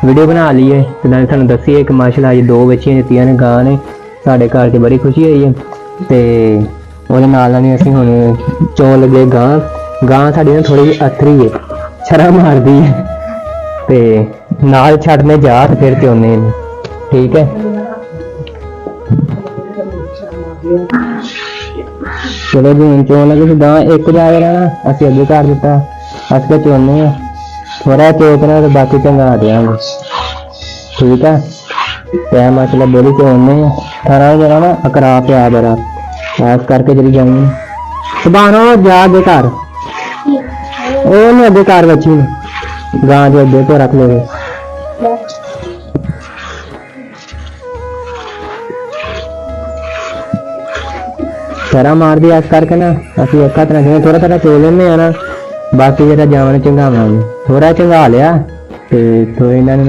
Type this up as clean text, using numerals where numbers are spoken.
Video बना ली है तो नाले थानू दसीए कि माशाल्लाह अज 2 बच्चियां दित्तियां ने गां ने साडे घर च बड़ी खुशी हुई है। ते ਉਹਦੇ ਨਾਲ ਨਾਲ ਅਸੀਂ ਹੁਣ ਚੋਣ ਲੱਗੇ ਗਾਂ ਸਾਡੀ ਨਾ ਥੋੜੀ ਜਿਹੀ ਅਥਰੀ ਹੈ, ਛਰਾ ਮਾਰਦੀ ਹੈ ਤੇ ਨਾਲ ਛੱਡਨੇ ਜਾ ਤੇ ਫਿਰ ਚੋਨੇ ਨੇ। ਠੀਕ ਹੈ, ਚਲੋ ਜੀ ਹੁਣ ਚੋਣ ਲੱਗੇ ਸੀ ਗਾਂ ਇੱਕ ਜਾ ਕੇ ਰਹਿਣਾ, ਅਸੀਂ ਅੱਗੇ ਕਰ ਦਿੱਤਾ। ਅਸੀਂ ਤਾਂ ਚੋਨੇ ਆ ਥੋੜਾ ਚੋਕਣਾ ਤੇ ਬਾਕੀ ਚੰਗਾ ਦਿਆਂਗੇ। ਠੀਕ ਹੈ, ਟਾਈਮ ਮਤਲਬ ਬੋਲੀ ਚੋਨੇ ਆ ਸਾਰਾ ਜਰਾ ਨਾ ਅਕਰਾ ਪਿਆ ਜਰਾ ऐस करके चली जाऊंगी। सुबानो जा आगे घर अगे घर बच्ची गां जो अगे तो रख ले शरा मार दी ऐस करके ना असं एक हाथ रखने थोड़ा थोड़ा चो लेने ना, बाकी जरा जावन चंगावांगे। थोड़ा चंगा लिया तो इन्होंने